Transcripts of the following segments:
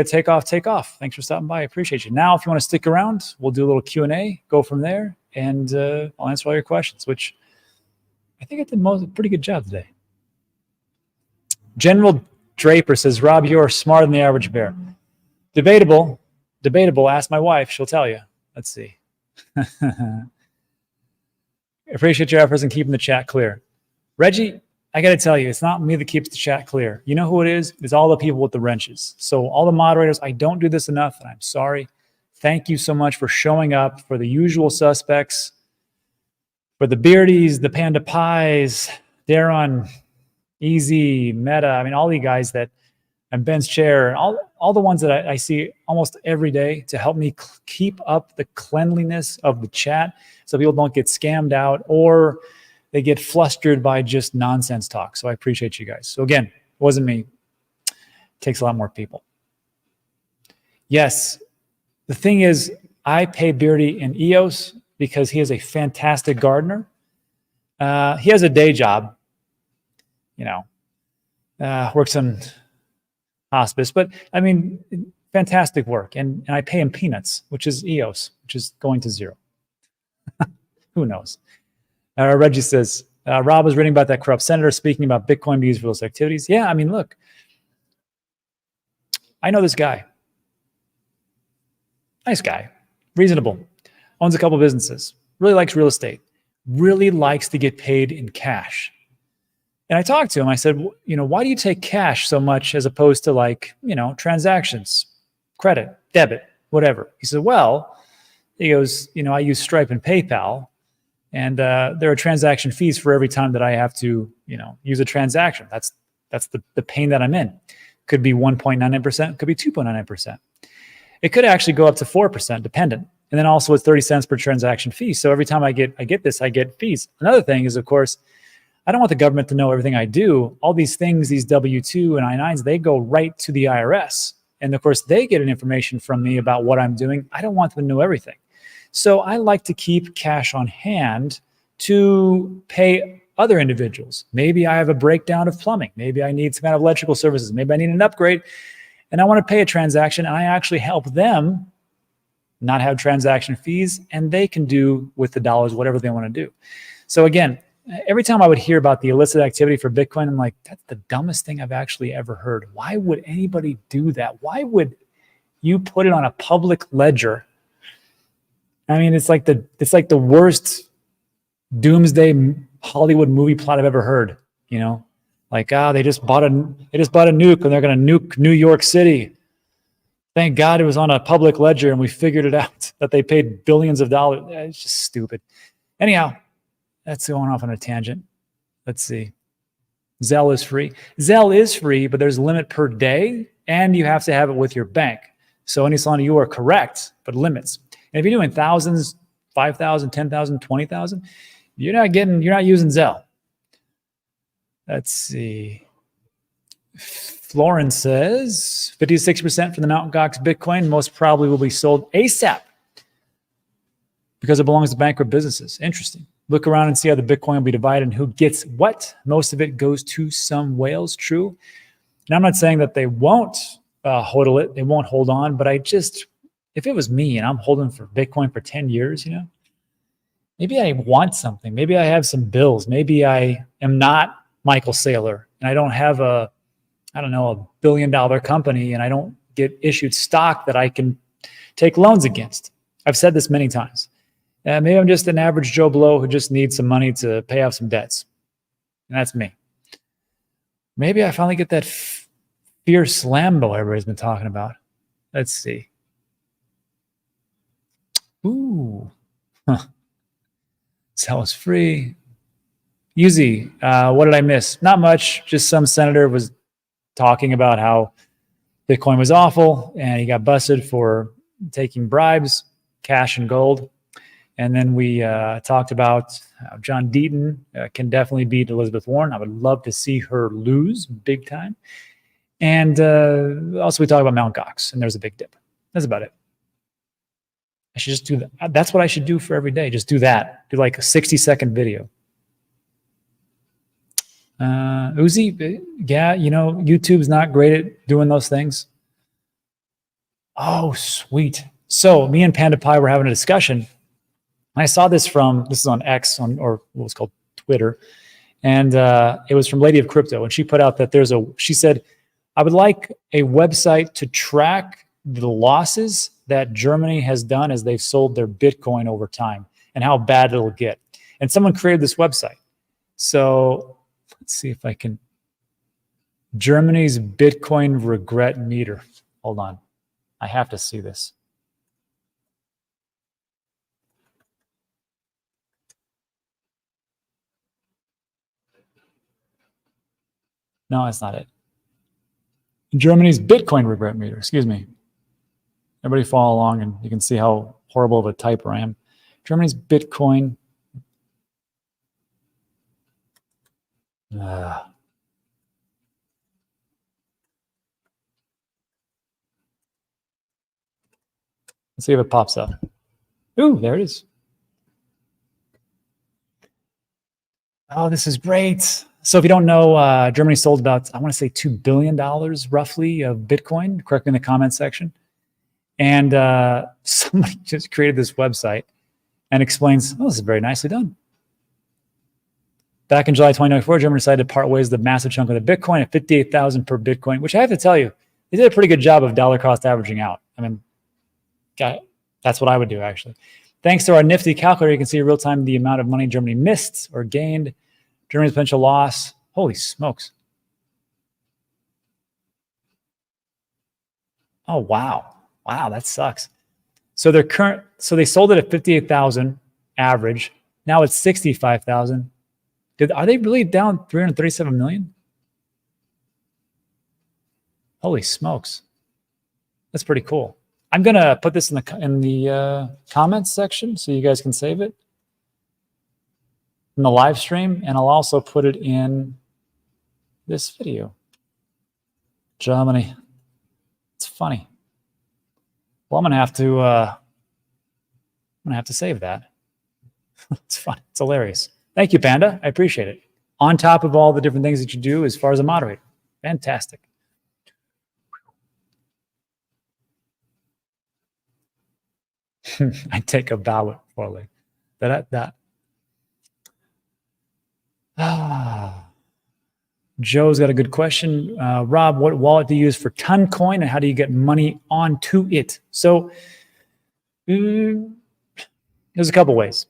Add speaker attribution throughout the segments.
Speaker 1: take off, take off. Thanks for stopping by. I appreciate you. Now, if you want to stick around, we'll do a little Q&A, go from there, and I'll answer all your questions, which I think I did a pretty good job today. General Draper says, Rob, you're smarter than the average bear. Debatable. Debatable. Ask my wife. She'll tell you. Let's see. Appreciate your efforts in keeping the chat clear. Reggie, I got to tell you, it's not me that keeps the chat clear. You know who it is? It's all the people with the wrenches. So all the moderators, I don't do this enough, and I'm sorry. Thank you so much for showing up, for the usual suspects, for the Beardies, the Panda Pies, Darren, Easy, Meta. I mean, all the guys that, and Ben's Chair, all the ones that I see almost every day to help me keep up the cleanliness of the chat so people don't get scammed out or they get flustered by just nonsense talk. So I appreciate you guys. So again, it wasn't me. It takes a lot more people. Yes, the thing is, I pay Beardy in EOS because he is a fantastic gardener. He has a day job, you know, works on hospice, but I mean, fantastic work. And I pay him peanuts, which is EOS, which is going to zero. Who knows? Reggie says, Rob was reading about that corrupt senator speaking about Bitcoin being used for those activities. Yeah, I mean, look, I know this guy. Nice guy, reasonable, owns a couple businesses, really likes real estate, really likes to get paid in cash. And I talked to him. I said, you know, why do you take cash so much as opposed to like, you know, transactions, credit, debit, whatever? He said, well, he goes, you know, I use Stripe and PayPal. And there are transaction fees for every time that I have to, you know, use a transaction. That's the pain that I'm in. Could be 1.99%, could be 2.99%. It could actually go up to 4%, dependent. And then also it's 30 cents per transaction fee. So every time I get this, I get fees. Another thing is, of course, I don't want the government to know everything I do. All these things, these W-2 and I-9s, they go right to the IRS. And of course, they get an information from me about what I'm doing. I don't want them to know everything. So I like to keep cash on hand to pay other individuals. Maybe I have a breakdown of plumbing. Maybe I need some kind of electrical services. Maybe I need an upgrade and I want to pay a transaction, and I actually help them not have transaction fees, and they can do with the dollars whatever they want to do. So again, every time I would hear about the illicit activity for Bitcoin, I'm like, that's the dumbest thing I've actually ever heard. Why would anybody do that? Why would you put it on a public ledger? I mean, it's like the worst doomsday Hollywood movie plot I've ever heard. You know, like they just bought a nuke and they're going to nuke New York City. Thank God it was on a public ledger and we figured it out that they paid billions of dollars. It's just stupid. Anyhow, that's going off on a tangent. Let's see. Zelle is free. Zelle is free, but there's a limit per day, and you have to have it with your bank. So, Anislana, you are correct, but limits. And if you're doing thousands, 5,000, 10,000, 20,000, you're not using Zelle. Let's see. Florence says 56% for the Mt. Gox Bitcoin most probably will be sold ASAP because it belongs to bankrupt businesses. Interesting. Look around and see how the Bitcoin will be divided and who gets what. Most of it goes to some whales, true. And I'm not saying that they won't hodl it. They won't hold on. But if it was me and I'm holding for Bitcoin for 10 years, you know, maybe I want something. Maybe I have some bills. Maybe I am not Michael Saylor and I don't have a $1 billion company and I don't get issued stock that I can take loans against. I've said this many times. Maybe I'm just an average Joe Blow who just needs some money to pay off some debts. And that's me. Maybe I finally get that fierce Lambo everybody's been talking about. Let's see. Ooh. Huh. Sell is free. Easy. What did I miss? Not much. Just some senator was talking about how Bitcoin was awful and he got busted for taking bribes, cash and gold. And then we talked about how John Deaton can definitely beat Elizabeth Warren. I would love to see her lose big time. And also we talked about Mt. Gox, and there's a big dip. That's about it. I should just do that. That's what I should do for every day. Just do that. Do like a 60-second video. Uzi, yeah, you know, YouTube's not great at doing those things. Oh, sweet. So me and Panda Pie were having a discussion. And I saw this is on X, or what was called Twitter. And it was from Lady of Crypto. And she put out that she said, I would like a website to track the losses that Germany has done as they've sold their Bitcoin over time and how bad it'll get. And someone created this website. So let's see if I can. Germany's Bitcoin regret meter. Hold on. I have to see this. No, that's not it. Germany's Bitcoin regret meter. Excuse me. Everybody follow along and you can see how horrible of a typer I am. Germany's Bitcoin. Let's see if it pops up. Ooh, there it is. Oh, this is great. So if you don't know, Germany sold about, I want to say $2 billion roughly of Bitcoin. Correct me in the comment section. And somebody just created this website and explains, oh, this is very nicely done. Back in July 2024, Germany decided to part ways with a massive chunk of the Bitcoin at 58,000 per Bitcoin, which I have to tell you, they did a pretty good job of dollar cost averaging out. I mean, that's what I would do, actually. Thanks to our nifty calculator, you can see in real time the amount of money Germany missed or gained. Germany's potential loss. Holy smokes. Oh, wow. Wow, that sucks. So they sold it at 58,000 average. Now it's 65,000. Are they really down 337 million? Holy smokes. That's pretty cool. I'm going to put this in the comments section so you guys can save it in the live stream, and I'll also put it in this video. Germany. It's funny. Well, I'm going to have to save that. It's fun. It's hilarious. Thank you, Panda. I appreciate it. On top of all the different things that you do as far as a moderator. Fantastic. I take a bow for like that. Joe's got a good question. Rob, what wallet do you use for TonCoin and how do you get money onto it? So there's a couple ways.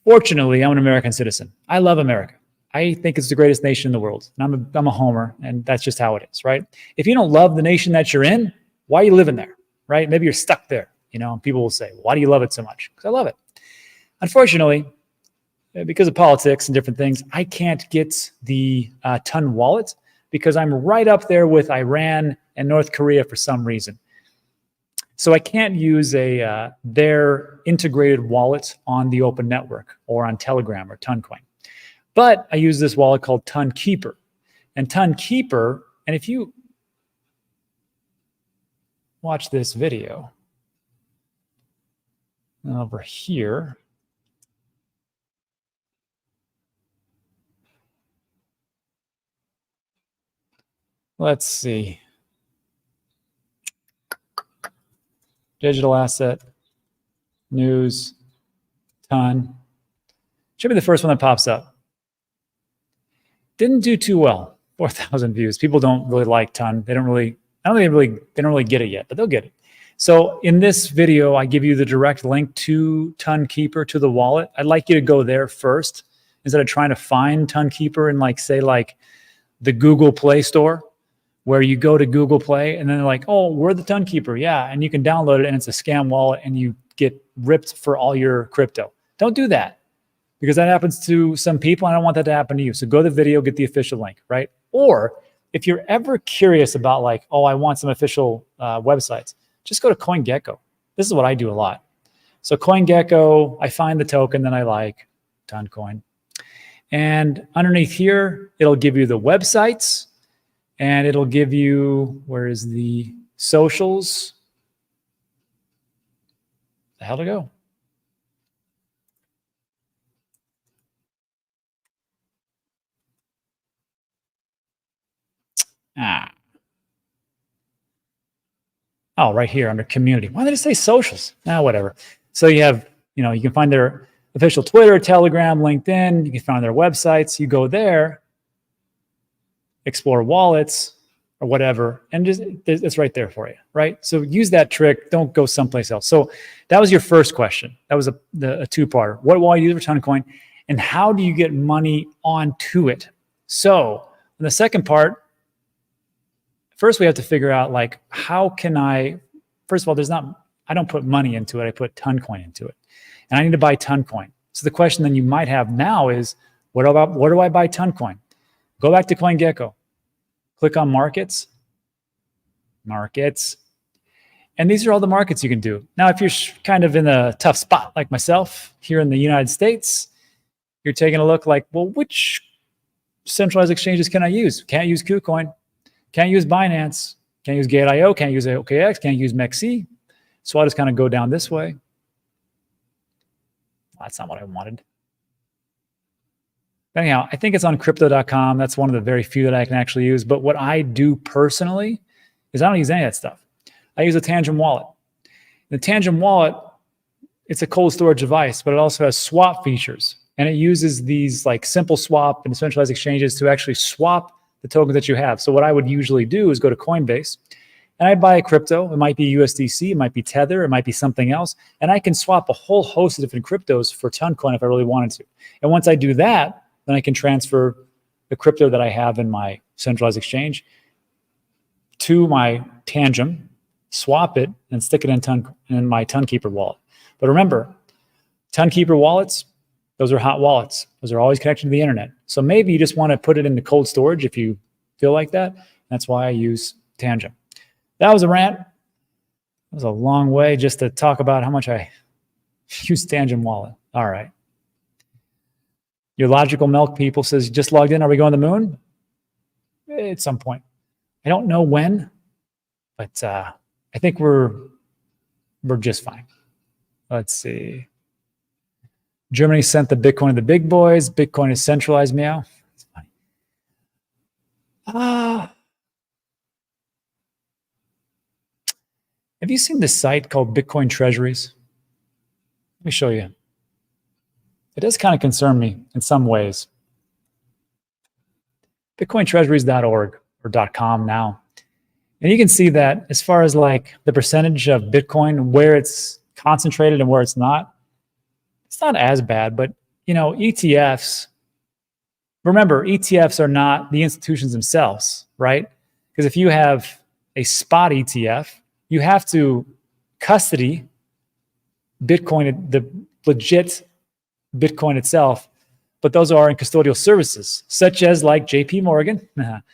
Speaker 1: Fortunately, I'm an American citizen. I love America. I think it's the greatest nation in the world. And I'm a homer, and that's just how it is, right? If you don't love the nation that you're in, why are you living there, right? Maybe you're stuck there. You know, people will say, why do you love it so much? Because I love it. Unfortunately, because of politics and different things, I can't get the Ton wallet because I'm right up there with Iran and North Korea for some reason. So I can't use their integrated wallet on the open network or on Telegram or TonCoin. But I use this wallet called TonKeeper. And TonKeeper, and if you watch this video over here, let's see. Digital asset, news, Ton. Should be the first one that pops up. Didn't do too well. 4,000 views. People don't really like Ton. They don't really get it yet, but they'll get it. So in this video, I give you the direct link to TonKeeper, to the wallet. I'd like you to go there first instead of trying to find TonKeeper in say the Google Play Store, where you go to Google Play and then they're like, oh, we're the TonKeeper. Yeah. And you can download it and it's a scam wallet and you get ripped for all your crypto. Don't do that because that happens to some people. I don't want that to happen to you. So go to the video, get the official link, right? Or if you're ever curious about oh, I want some official websites, just go to CoinGecko. This is what I do a lot. So CoinGecko, I find the token that I like, TonCoin. And underneath here, it'll give you the websites. And it'll give you, where is the socials? The hell to go? Oh, right here under community. Why did it say socials? Whatever. So you have, you know, you can find their official Twitter, Telegram, LinkedIn. You can find their websites. You go there, explore wallets or whatever, and just it's right there for you, right? So use that trick. Don't go someplace else. So that was your first question. That was a two-parter. What wallet do you use for TANGEM, and how do you get money onto it? So in the second part, first we have to figure out, like, how can I, first of all, I don't put money into it. I put TANGEM into it, and I need to buy TANGEM. So the question then you might have now is, what do I buy TANGEM? Go back to CoinGecko, click on markets, and these are all the markets you can do. Now, if you're kind of in a tough spot like myself here in the United States, you're taking a look like, well, which centralized exchanges can I use? Can't use KuCoin, can't use Binance, can't use Gate.io, can't use OKX, can't use MEXC. So I'll just kind of go down this way. That's not what I wanted. Anyhow, I think it's on crypto.com. That's one of the very few that I can actually use. But what I do personally is I don't use any of that stuff. I use a TANGEM wallet. The TANGEM wallet, it's a cold storage device, but it also has swap features. And it uses these like simple swap and centralized exchanges to actually swap the tokens that you have. So what I would usually do is go to Coinbase and I buy a crypto. It might be USDC, it might be Tether, it might be something else. And I can swap a whole host of different cryptos for TANGEM if I really wanted to. And once I do that, then I can transfer the crypto that I have in my centralized exchange to my TANGEM, swap it, and stick it in my TunKeeper wallet. But remember, TunKeeper wallets, those are hot wallets. Those are always connected to the internet. So maybe you just want to put it into cold storage if you feel like that. That's why I use TANGEM. That was a rant. That was a long way just to talk about how much I use TANGEM wallet. All right. Your logical milk people says, just logged in. Are we going to the moon? At some point. I don't know when, but I think we're just fine. Let's see. Germany sent the Bitcoin to the big boys. Bitcoin is centralized, meow. That's funny. Have you seen this site called Bitcoin Treasuries? Let me show you. It does kind of concern me in some ways. BitcoinTreasuries.org or .com now. And you can see that as far as like the percentage of Bitcoin, where it's concentrated and where it's not as bad. But, you know, ETFs, remember, ETFs are not the institutions themselves, right? Because if you have a spot ETF, you have to custody Bitcoin, the legit Bitcoin itself, but those are in custodial services, such as like JP Morgan,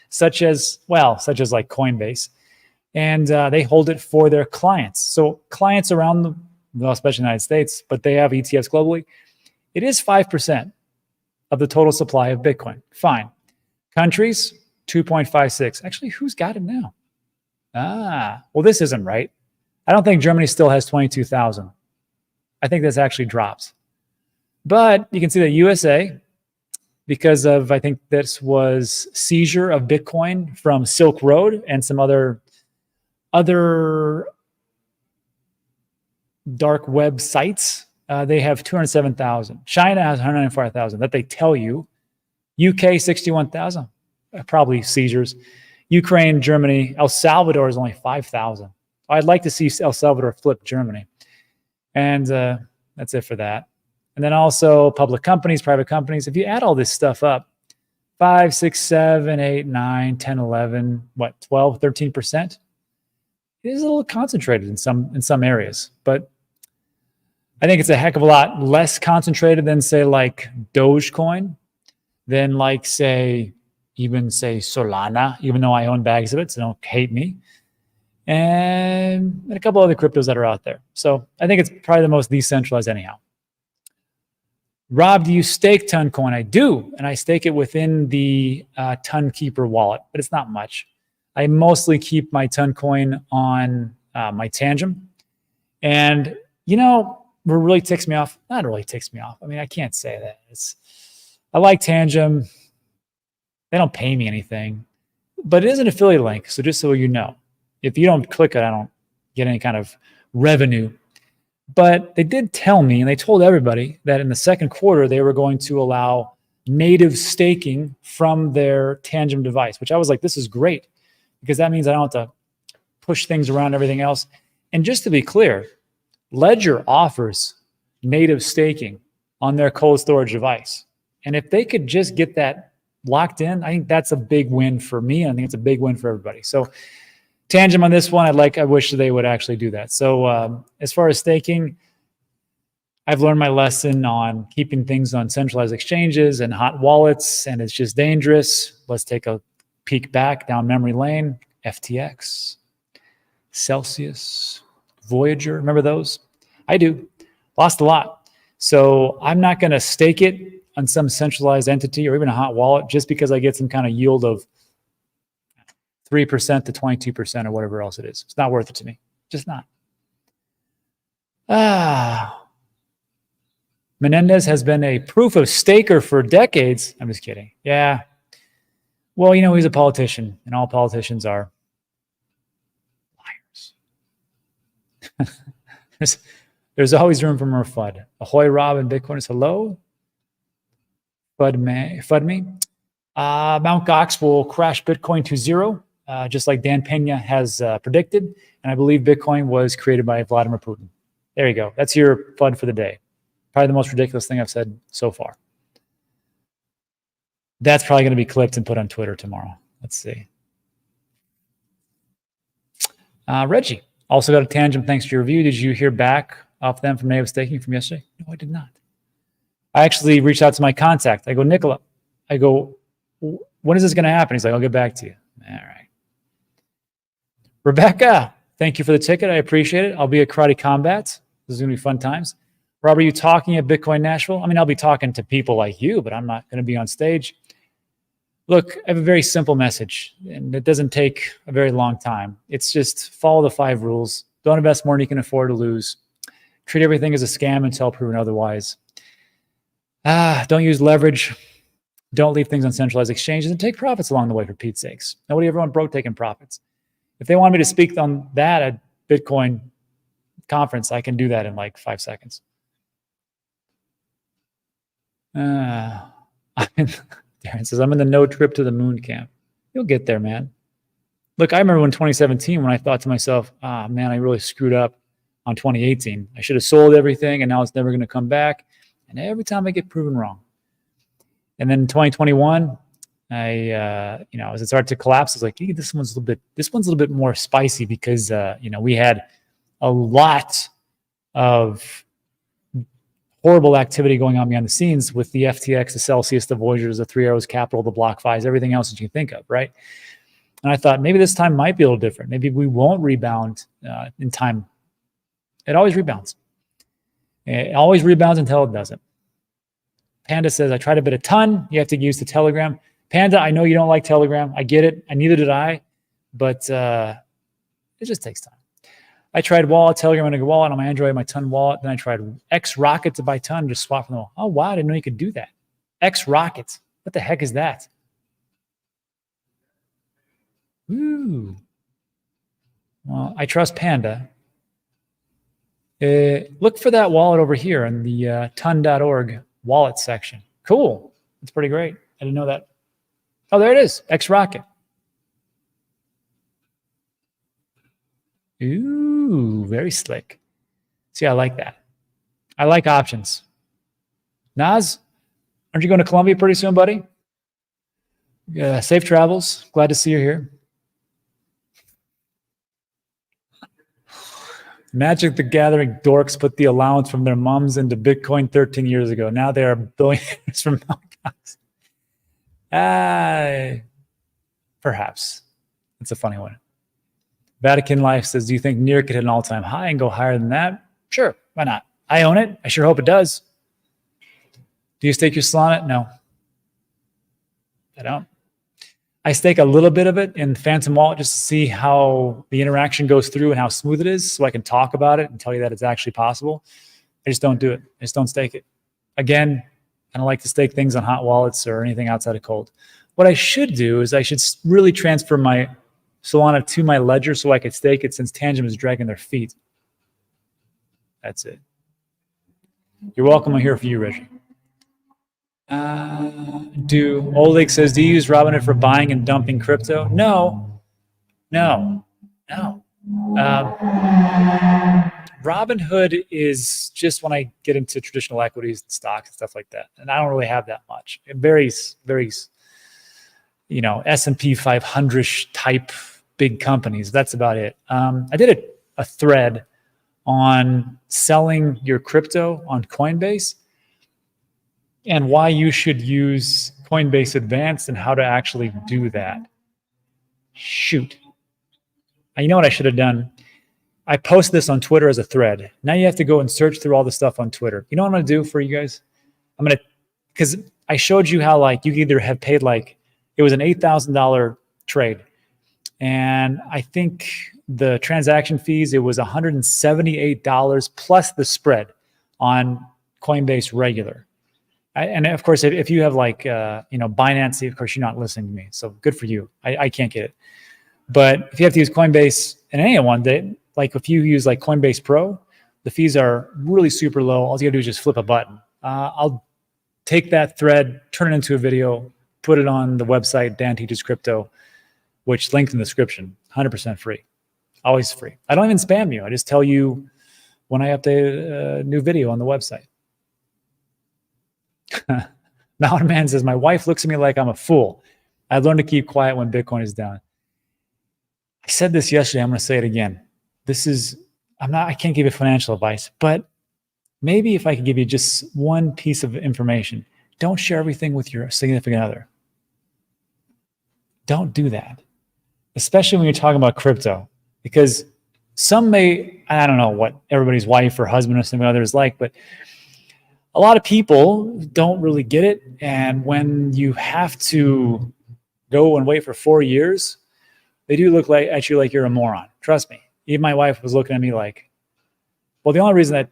Speaker 1: such as like Coinbase, and they hold it for their clients. So clients around well, especially in the United States, but they have ETFs globally. It is 5% of the total supply of Bitcoin. Fine. Countries, 2.56. Actually, who's got it now? Well, this isn't right. I don't think Germany still has 22,000. I think this actually drops. But you can see that USA, because of, I think this was seizure of Bitcoin from Silk Road and some other dark web sites, they have 207,000. China has 194,000 that they tell you. UK, 61,000, probably seizures. Ukraine, Germany, El Salvador is only 5,000. I'd like to see El Salvador flip Germany. And that's it for that. And then also public companies, private companies. If you add all this stuff up, 5, 6, 7, 8, 9, 10, 11, 12, 13%. It is a little concentrated in some areas, but I think it's a heck of a lot less concentrated than, say, like Dogecoin, than like, say Solana, even though I own bags of it, so don't hate me. And a couple other cryptos that are out there. So I think it's probably the most decentralized anyhow. Rob, do you stake TunCoin? I do, and I stake it within the TunKeeper wallet, but it's not much. I mostly keep my TunCoin on my TANGEM. And, you know, what really ticks me off? Not really ticks me off. I mean, I can't say that. I like TANGEM. They don't pay me anything, but it is an affiliate link. So just so you know, if you don't click it, I don't get any kind of revenue. But they did tell me, and they told everybody, that in the second quarter, they were going to allow native staking from their TANGEM device, which I was like, this is great, because that means I don't have to push things around, everything else. And just to be clear, Ledger offers native staking on their cold storage device. And if they could just get that locked in, I think that's a big win for me. And I think it's a big win for everybody. So TANGEM on this one, I wish they would actually do that. So as far as staking, I've learned my lesson on keeping things on centralized exchanges and hot wallets, and it's just dangerous. Let's take a peek back down memory lane. FTX, Celsius, Voyager, remember those? I do. Lost a lot. So I'm not going to stake it on some centralized entity or even a hot wallet just because I get some kind of yield of 3% to 22% or whatever else it is. It's not worth it to me. Just not. Menendez has been a proof of staker for decades. I'm just kidding. Yeah. Well, you know, he's a politician, and all politicians are liars. There's always room for more FUD. Ahoy, Rob and Bitcoin is hello. FUD me. Mt. Gox will crash Bitcoin to zero, just like Dan Pena has predicted. And I believe Bitcoin was created by Vladimir Putin. There you go. That's your FUD for the day. Probably the most ridiculous thing I've said so far. That's probably going to be clipped and put on Twitter tomorrow. Let's see. Reggie also got a TANGEM. Thanks for your review. Did you hear back off them from native staking from yesterday? No, I did not. I actually reached out to my contact. I go, Nicola, I go, when is this going to happen? He's like, I'll get back to you. All right. Rebecca, thank you for the ticket. I appreciate it. I'll be at Karate Combat. This is going to be fun times. Rob, are you talking at Bitcoin Nashville? I mean, I'll be talking to people like you, but I'm not going to be on stage. Look, I have a very simple message, and it doesn't take a very long time. It's just follow the 5 rules. Don't invest more than you can afford to lose. Treat everything as a scam until proven otherwise. Don't use leverage. Don't leave things on centralized exchanges, and take profits along the way, for Pete's sakes. Nobody ever went broke taking profits. If they want me to speak on that at Bitcoin conference, I can do that in like 5 seconds. Darren says, I'm in the no trip to the moon camp. You'll get there, man. Look, I remember in 2017 when I thought to myself, man, I really screwed up on 2018. I should have sold everything, and now it's never going to come back. And every time I get proven wrong. And then in 2021, as it started to collapse, I was like, hey, this one's a little bit more spicy because we had a lot of horrible activity going on behind the scenes with the FTX, the Celsius, the Voyagers, the 3 Arrows Capital, the BlockFis, everything else that you can think of, right? And I thought maybe this time might be a little different. Maybe we won't rebound in time. It always rebounds. It always rebounds until it doesn't. Panda says, I tried a bit a ton. You have to use the Telegram. Panda, I know you don't like Telegram. I get it. And neither did I. But it just takes time. I tried Wallet, Telegram on a wallet on my Android, my Ton wallet. Then I tried X Rocket to buy Ton, just swap from them all. Oh, wow. I didn't know you could do that. X Rocket. What the heck is that? Ooh. Well, I trust Panda. Look for that wallet over here in the ton.org wallet section. Cool. That's pretty great. I didn't know that. Oh, there it is. X Rocket. Ooh, very slick. See, I like that. I like options. Naz, aren't you going to Colombia pretty soon, buddy? Safe travels. Glad to see you here. Magic the Gathering dorks put the allowance from their moms into Bitcoin 13 years ago. Now they are billionaires from Mt. Perhaps. It's a funny one. Vatican Life says, do you think NIR could hit an all-time high and go higher than that? Sure, why not? I own it. I sure hope it does. Do you stake your Solana? No. I don't. I stake a little bit of it in Phantom Wallet just to see how the interaction goes through and how smooth it is so I can talk about it and tell you that it's actually possible. I just don't do it. I just don't stake it. Again, I don't like to stake things on hot wallets or anything outside of cold. What I should do is I should really transfer my Solana to my ledger so I could stake it since Tangem is dragging their feet. That's it. You're welcome. I'm here for you, Reggie. Oleg says, do you use Robinhood for buying and dumping crypto? No. Robinhood is just when I get into traditional equities and stocks and stuff like that. And I don't really have that much. It varies, S&P 500 type big companies. That's about it. I did a thread on selling your crypto on Coinbase and why you should use Coinbase Advanced and how to actually do that. Shoot. You know what I should have done? I posted this on Twitter as a thread. Now you have to go and search through all the stuff on Twitter. You know what I'm going to do for you guys? Because I showed you how you could either have paid it was an $8,000 trade. And I think the transaction fees, it was $178 plus the spread on Coinbase regular. And of course, if you have Binance, of course, you're not listening to me. So good for you. I can't get it. But if you have to use Coinbase and anyone, if you use Coinbase Pro, the fees are really super low. All you gotta do is just flip a button. I'll take that thread, turn it into a video, put it on the website, Dan Teaches Crypto, which linked in the description, 100% free, always free. I don't even spam you. I just tell you when I update a new video on the website. Mountain Man says, my wife looks at me like I'm a fool. I learned to keep quiet when Bitcoin is down. I said this yesterday. I'm going to say it again. I can't give you financial advice, but maybe if I could give you just one piece of information, don't share everything with your significant other. Don't do that, especially when you're talking about crypto, because I don't know what everybody's wife or husband or significant other is like, but a lot of people don't really get it. And when you have to go and wait for 4 years, they do look at you like you're a moron. Trust me. Even my wife was looking at me well, the only reason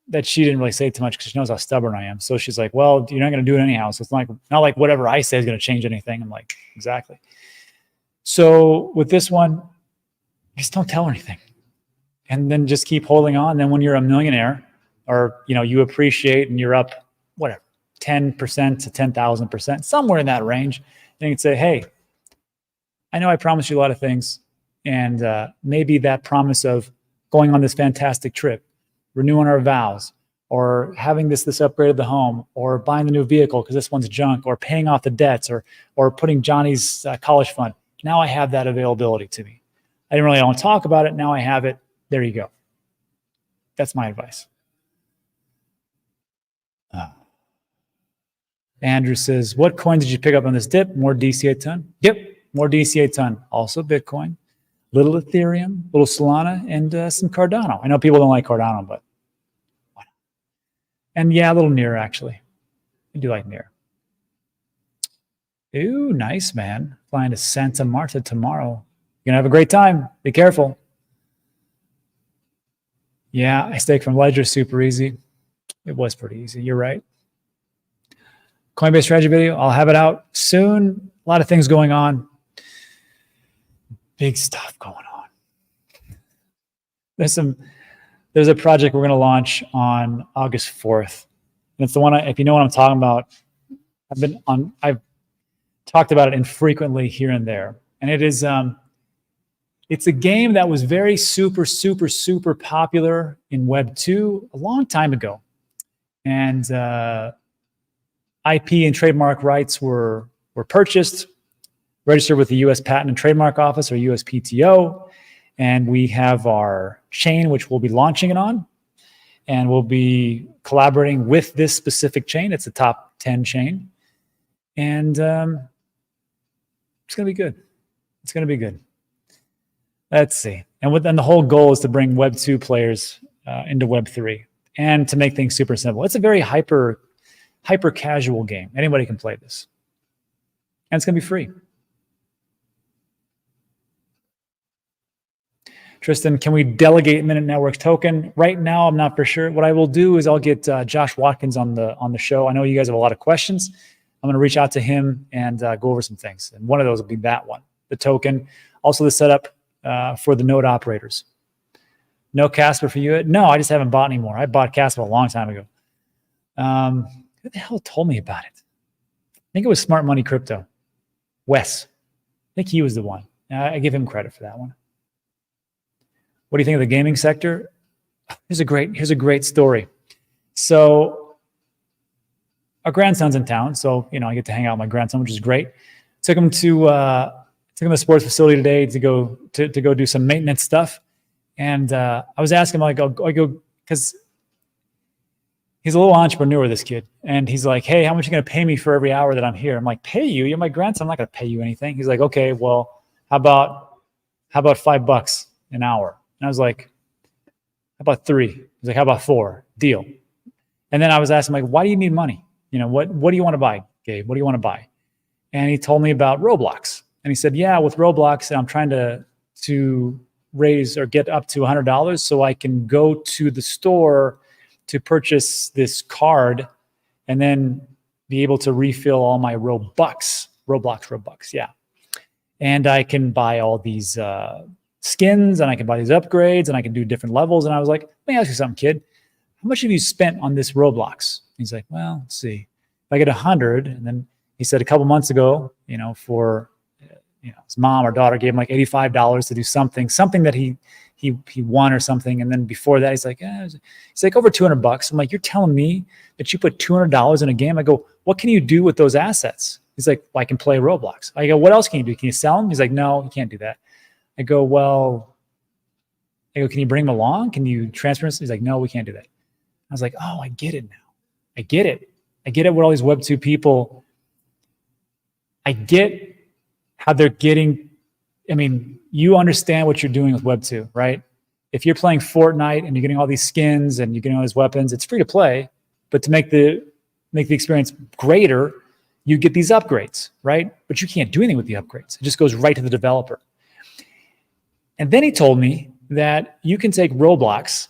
Speaker 1: that she didn't really say too much because she knows how stubborn I am. So she's like, well, you're not going to do it anyhow. So it's not like whatever I say is going to change anything. I'm like, exactly. So with this one, just don't tell her anything. And then just keep holding on. Then when you're a millionaire or, you appreciate and you're up, whatever, 10% to 10,000%, somewhere in that range, then you can say, hey, I know I promised you a lot of things. And maybe that promise of going on this fantastic trip, renewing our vows, or having this upgrade of the home, or buying the new vehicle because this one's junk, or paying off the debts, or putting Johnny's college fund. Now I have that availability to me. I didn't really want to talk about it. Now I have it. There you go. That's my advice. Andrew says, what coin did you pick up on this dip? More DCA ton? Yep, more DCA ton. Also Bitcoin, little Ethereum, little Solana, and some Cardano. I know people don't like Cardano, but and yeah, a little Near actually. I do like Near. Ooh, nice, man. Flying to Santa Marta tomorrow. You're gonna have a great time. Be careful. Yeah, I stake from Ledger, super easy. It was pretty easy. You're right. Coinbase strategy video. I'll have it out soon. A lot of things going on. Big stuff going on. There's a project we're going to launch on August 4th. And it's the one, if you know what I'm talking about, I've talked about it infrequently here and there. And it is, it's a game that was very super popular in Web 2 a long time ago. And IP and trademark rights were purchased, registered with the U.S. Patent and Trademark Office, or USPTO, and we have our chain, which we'll be launching it on, and we'll be collaborating with this specific chain. It's a top 10 chain, and it's going to be good. It's going to be good. Let's see. And then the whole goal is to bring Web 2 players into Web 3 and to make things super simple. It's a very hyper casual game. Anybody can play this. And it's going to be free. Tristan, can we delegate Minute Network's token? Right now, I'm not for sure. What I will do is I'll get Josh Watkins on the show. I know you guys have a lot of questions. I'm going to reach out to him and go over some things. And one of those will be that one, the token. Also the setup for the node operators. No Casper for you? No, I just haven't bought anymore. I bought Casper a long time ago. Who the hell told me about it? I think it was Smart Money Crypto. Wes. I think he was the one. I give him credit for that one. What do you think of the gaming sector? Here's a great story. So our grandson's in town, so I get to hang out with my grandson, which is great. Took him to the sports facility today to go do some maintenance stuff, and I was asking him, I go because he's a little entrepreneur, this kid, and he's like, "Hey, how much are you going to pay me for every hour that I'm here?" I'm like, "Pay you? You're my grandson. I'm not going to pay you anything." He's like, "Okay, well, how about $5 an hour?" And I was like, "How about 3?" He's like, "How about 4? Deal." And then I was asking, like, "Why do you need money? What do you want to buy, Gabe? What do you want to buy?" And he told me about Roblox. And he said, "Yeah, with Roblox, I'm trying to raise or get up to $100 so I can go to the store to purchase this card and then be able to refill all my Robux, yeah. And I can buy all these skins, and I can buy these upgrades, and I can do different levels." And I was like, "Let me ask you something, kid. How much have you spent on this Roblox?" He's like, "Well, let's see. If I get 100, and then he said a couple months ago, for his mom or daughter gave him like $85 to do something that he won or something. And then before that, he's like over $200. I'm like, "You're telling me that you put $200 in a game?" I go, "What can you do with those assets?" He's like, "Well, I can play Roblox." I go, "What else can you do? Can you sell them?" He's like, "No, you can't do that." I go, "Can you bring them along? Can you transfer them?" He's like, "No, we can't do that." I was like, "Oh, I get it now. I get it. I get it with all these Web2 people. I get how they're getting, you understand what you're doing with Web2, right? If you're playing Fortnite and you're getting all these skins and you're getting all these weapons, it's free to play, but to make the experience greater, you get these upgrades, right? But you can't do anything with the upgrades. It just goes right to the developer." And then he told me that you can take Roblox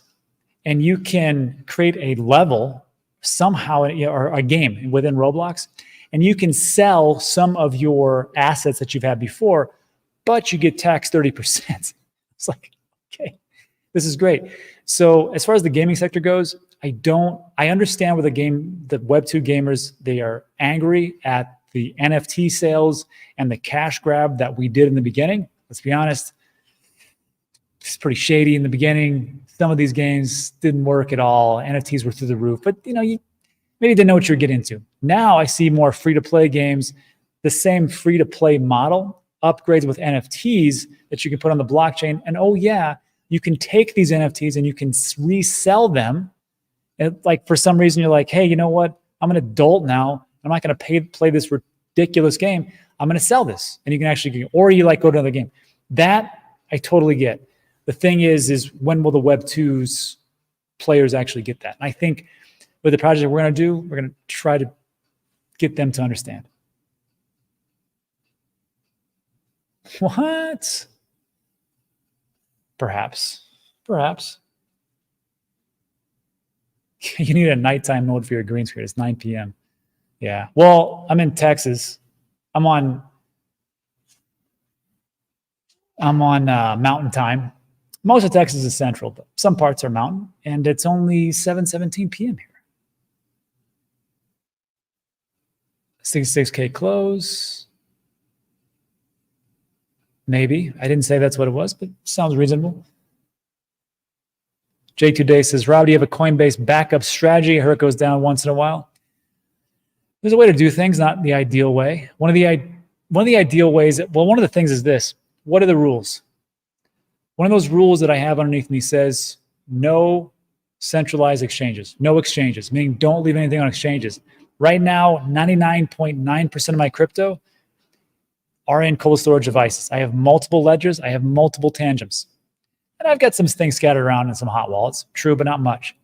Speaker 1: and you can create a level somehow, or a game within Roblox, and you can sell some of your assets that you've had before, but you get taxed 30%. It's like, okay, this is great. So as far as the gaming sector goes, I understand where the Web2 gamers, they are angry at the NFT sales and the cash grab that we did in the beginning. Let's be honest, it's pretty shady in the beginning. Some of these games didn't work at all. NFTs were through the roof, but you maybe didn't know what you're getting into. Now I see more free-to-play games, the same free-to-play model, upgrades with NFTs that you can put on the blockchain. And oh yeah, you can take these NFTs and you can resell them. And like for some reason you're like, "Hey, you know what? I'm an adult now. I'm not going to play this ridiculous game. I'm going to sell this." And you can actually, or you go to another game. That I totally get. The thing is when will the Web2's players actually get that? And I think with the project we're going to do, we're going to try to get them to understand. What? Perhaps. You need a nighttime mode for your green screen. It's 9 p.m. Yeah. Well, I'm in Texas. I'm on mountain time. Most of Texas is central, but some parts are mountain, and it's only 7:17 p.m. here. 66K close. Maybe. I didn't say that's what it was, but sounds reasonable. J2 Day says, "Rob, do you have a Coinbase backup strategy? I heard it goes down once in a while." There's a way to do things, not the ideal way. One of the ideal ways, one of the things is this. What are the rules? One of those rules that I have underneath me says no centralized exchanges, no exchanges, meaning don't leave anything on exchanges. Right now, 99.9% of my crypto are in cold storage devices. I have multiple ledgers. I have multiple tangems. And I've got some things scattered around in some hot wallets. True, but not much.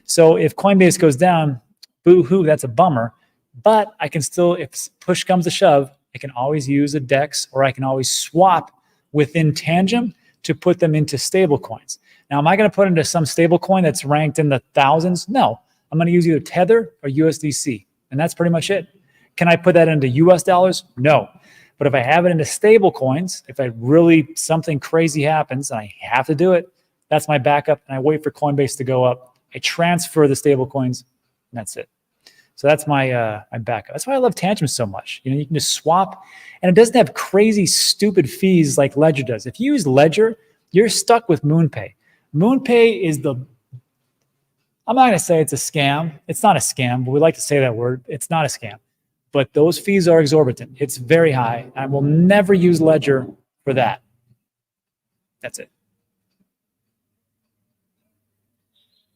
Speaker 1: So if Coinbase goes down, boo-hoo, that's a bummer. But I can still, if push comes to shove, I can always use a DEX, or I can always swap within Tangem to put them into stable coins. Now, am I going to put into some stable coin that's ranked in the thousands? No. I'm going to use either Tether or USDC. And that's pretty much it. Can I put that into US dollars? No. But if I have it into stable coins, if I really, something crazy happens and I have to do it, that's my backup. And I wait for Coinbase to go up. I transfer the stable coins, and that's it. So that's my my backup. That's why I love TANGEM so much. You know, you can just swap, and it doesn't have crazy, stupid fees like Ledger does. If you use Ledger, you're stuck with MoonPay. MoonPay is the, I'm not going to say it's a scam. It's not a scam, but we like to say that word. It's not a scam. But those fees are exorbitant. It's very high. I will never use Ledger for that. That's it.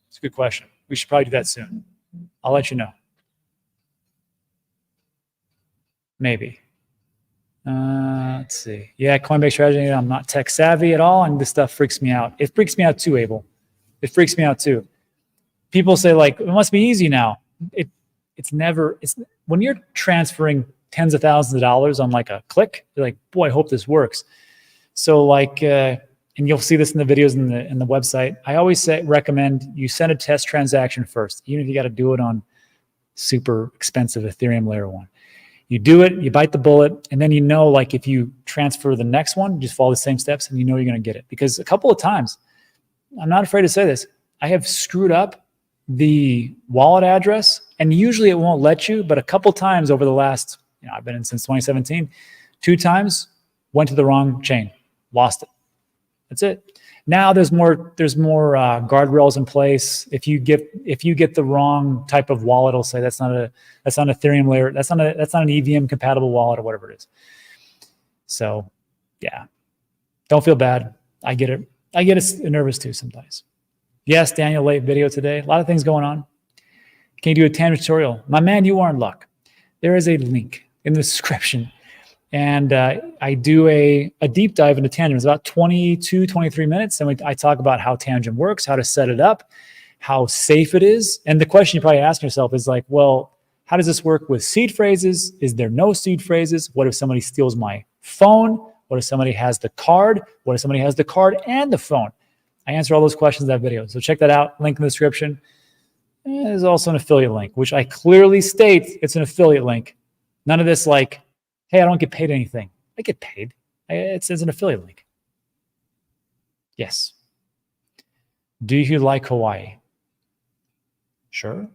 Speaker 1: It's a good question. We should probably do that soon. I'll let you know. Maybe. Let's see. Yeah, Coinbase strategy. I'm not tech savvy at all, and this stuff freaks me out. It freaks me out too, Abel. It freaks me out too. People say like, it must be easy now. It's never. It's when you're transferring tens of thousands of dollars on like a click. You're like, boy, I hope this works. So like, and you'll see this in the videos in the website. I always recommend you send a test transaction first, even if you got to do it on super expensive Ethereum layer 1. You do it, you bite the bullet, and then you know, like if you transfer the next one, just follow the same steps and you know you're going to get it. Because a couple of times, I'm not afraid to say this, I have screwed up the wallet address, and usually it won't let you, but a couple times over the last, I've been in since 2017, 2 times, went to the wrong chain, lost it. That's it. Now there's more guardrails in place. If you get the wrong type of wallet, it'll say that's not Ethereum layer, that's not an EVM compatible wallet or whatever it is. So yeah, don't feel bad. I get it. I get nervous too sometimes. Yes, Daniel, late video today. A lot of things going on. Can you do a TANGEM tutorial? My man, you are in luck. There is a link in the description. And I do a deep dive into TANGEM. It's about 22, 23 minutes. And I talk about how TANGEM works, how to set it up, how safe it is. And the question you probably ask yourself is like, well, how does this work with seed phrases? Is there no seed phrases? What if somebody steals my phone? What if somebody has the card? What if somebody has the card and the phone? I answer all those questions in that video. So check that out. Link in the description. There's also an affiliate link, which I clearly state it's an affiliate link. None of this like, hey, I don't get paid anything. I get paid. It says an affiliate link. Yes. Do you like Hawaii? Sure.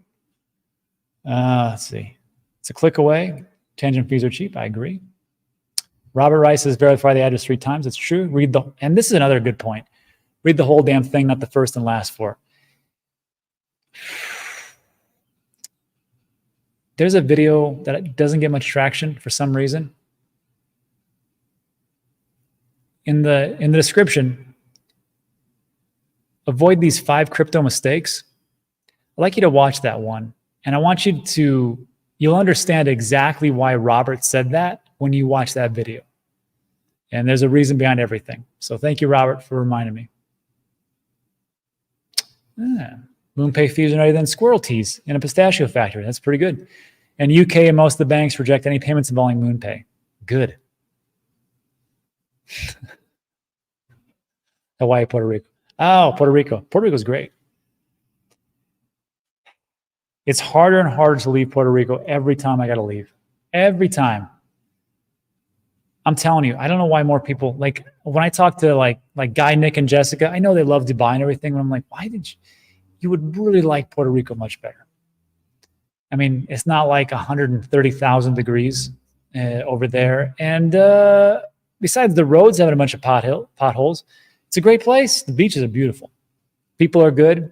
Speaker 1: Let's see. It's a click away. TANGEM fees are cheap. I agree. Robert Rice says verify the address 3 times. It's true. And this is another good point. Read the whole damn thing, not the first and last 4. There's a video that doesn't get much traction for some reason. In the description, avoid these 5 crypto mistakes. I'd like you to watch that one. And I want you'll understand exactly why Robert said that when you watch that video. And there's a reason behind everything. So thank you, Robert, for reminding me. MoonPay fees are not than squirrel teas in a pistachio factory. That's pretty good. And UK and most of the banks reject any payments involving MoonPay. Good. Hawaii, Puerto Rico. Oh, Puerto Rico. Puerto Rico's great. It's harder and harder to leave Puerto Rico every time I got to leave. Every time. I'm telling you, I don't know why more people, like when I talk to like Guy, Nick, and Jessica, I know they love Dubai and everything, but I'm like, why did you would really like Puerto Rico much better. I mean, it's not like 130,000 degrees over there. And besides the roads having a bunch of potholes, it's a great place. The beaches are beautiful. People are good.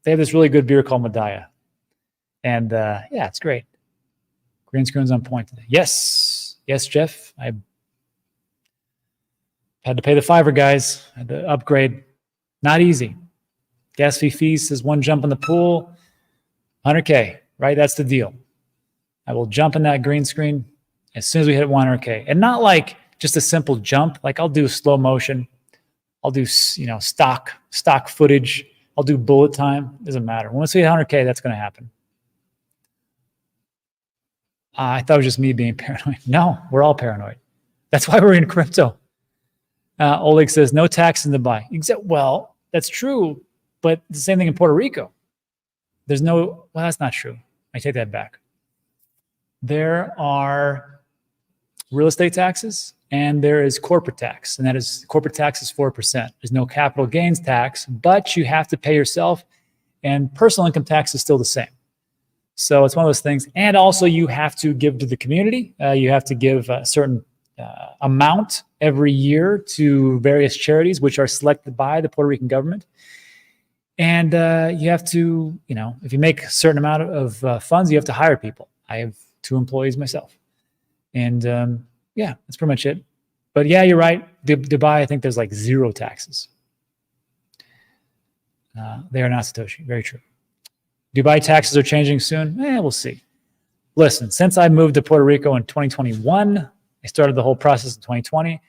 Speaker 1: They have this really good beer called Medalla. And yeah, it's great. Green screen's on point today. Yes. Yes, Jeff. I had to pay the $5, guys. I had to upgrade. Not easy. Gas fee fees says 1 jump in the pool, 100K, right? That's the deal. I will jump in that green screen as soon as we hit 100K. And not like just a simple jump. Like I'll do slow motion. I'll do, stock footage. I'll do bullet time. Doesn't matter. Once we hit 100K, that's going to happen. I thought it was just me being paranoid. No, we're all paranoid. That's why we're in crypto. Oleg says, no tax in Dubai. Well, that's true, but the same thing in Puerto Rico. There's no, well, that's not true. I take that back. There are real estate taxes, and there is corporate tax, and that is corporate tax is 4%. There's no capital gains tax, but you have to pay yourself, and personal income tax is still the same. So it's one of those things. And also you have to give to the community. You have to give a certain amount every year to various charities, which are selected by the Puerto Rican government. And you have to, if you make a certain amount of funds, you have to hire people. I have 2 employees myself. And yeah, that's pretty much it. But yeah, you're right. Dubai, I think there's like 0 taxes. They are not Satoshi. Very true. Dubai taxes are changing soon. We'll see. Listen, since I moved to Puerto Rico in 2021, I started the whole process in 2020.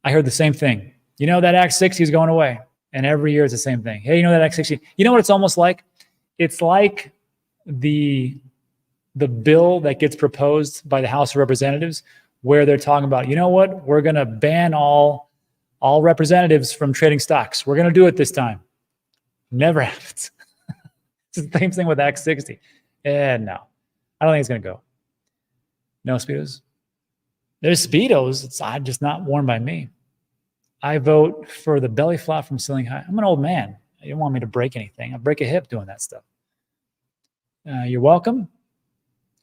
Speaker 1: I heard the same thing. That Act 60 is going away. And every year it's the same thing. Hey, that Act 60. You know what it's almost like? It's like the bill that gets proposed by the House of Representatives, where they're talking about, what? We're going to ban all representatives from trading stocks. We're going to do it this time. Never happens. It's the same thing with Act 60. No, I don't think it's going to go. No Speedos. There's Speedos. It's just not worn by me. I vote for the belly flop from ceiling high. I'm an old man. You don't want me to break anything. I break a hip doing that stuff. You're welcome.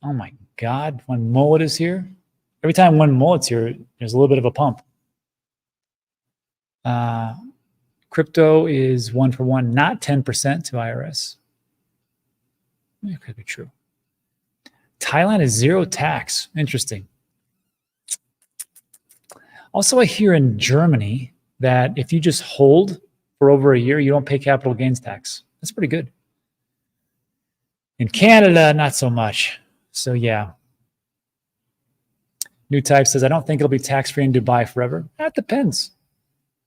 Speaker 1: Oh my God, when Mullet is here. Every time one Mullet's here, there's a little bit of a pump. Crypto is 1-for-1, not 10% to IRS. It could be true. Thailand is 0 tax. Interesting. Also, I hear in Germany that if you just hold for over a year, you don't pay capital gains tax. That's pretty good. In Canada, not so much. So yeah. New Type says, I don't think it'll be tax-free in Dubai forever. That depends.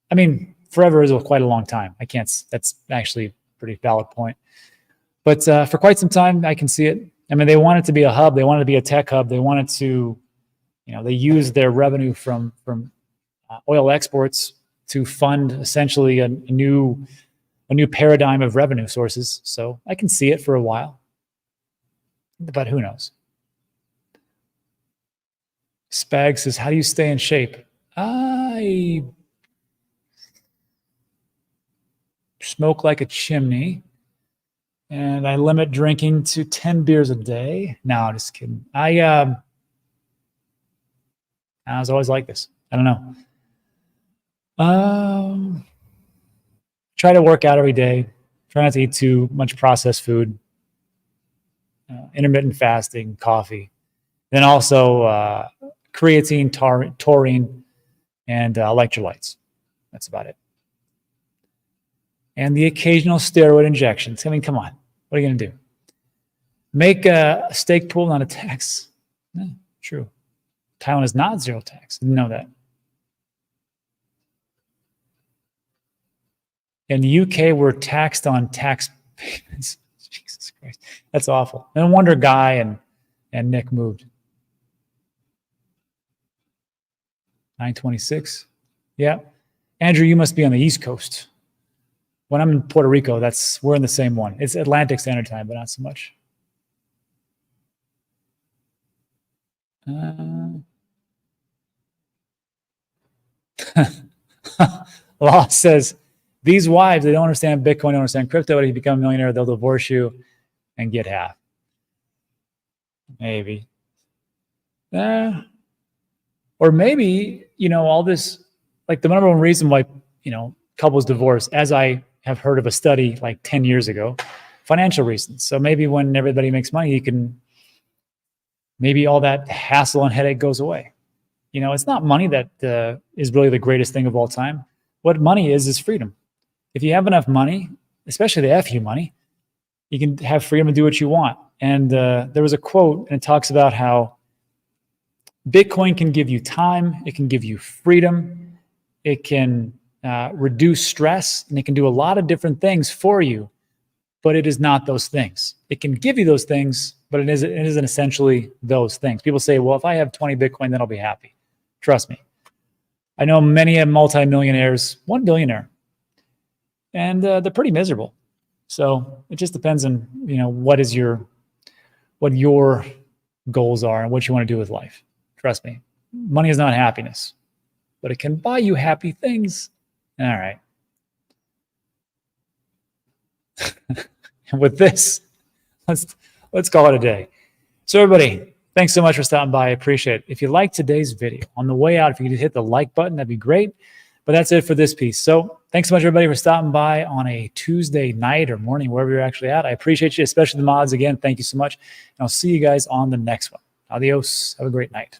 Speaker 1: I mean, forever is quite a long time. That's actually a pretty valid point. But for quite some time, I can see it. I mean, they want it to be a hub. They want it to be a tech hub. They want it to, they use their revenue from oil exports to fund essentially a new paradigm of revenue sources. So I can see it for a while, but who knows? Spag says, how do you stay in shape? I smoke like a chimney, and I limit drinking to 10 beers a day. No, I'm just kidding. I was always like this. I don't know. Try to work out every day. Try not to eat too much processed food. Intermittent fasting, coffee. Then also creatine, taurine, and electrolytes. That's about it. And the occasional steroid injections. I mean, come on. What are you going to do? Make a stake pool, not a tax. No, true. Thailand is not 0 tax. Didn't know that. In the UK, we're taxed on tax payments. Jesus Christ. That's awful. No wonder Guy and Nick moved. 926. Yeah. Andrew, you must be on the East Coast. When I'm in Puerto Rico, we're in the same one. It's Atlantic Standard Time, but not so much. Law says, these wives, they don't understand Bitcoin, don't understand crypto. If you become a millionaire, they'll divorce you and get half. Maybe. Or maybe, all this, like the number one reason why, couples divorce, as I have heard of a study like 10 years ago, financial reasons. So maybe when everybody makes money, maybe all that hassle and headache goes away. It's not money that is really the greatest thing of all time. What money is freedom. If you have enough money, especially the FU money, you can have freedom to do what you want. And there was a quote, and it talks about how Bitcoin can give you time, it can give you freedom, it can reduce stress, and it can do a lot of different things for you, but it is not those things. It can give you those things, but it isn't essentially those things. People say, well, if I have 20 Bitcoin, then I'll be happy. Trust me. I know many multimillionaires, 1 billionaire, and they're pretty miserable. So it just depends on, what your goals are and what you want to do with life. Trust me. Money is not happiness, but it can buy you happy things. All right. And with this, let's call it a day. So everybody, thanks so much for stopping by. I appreciate it. If you liked today's video, on the way out, if you could hit the like button, that'd be great. But that's it for this piece. So thanks so much, everybody, for stopping by on a Tuesday night or morning, wherever you're actually at. I appreciate you, especially the mods. Again, thank you so much. And I'll see you guys on the next one. Adios. Have a great night.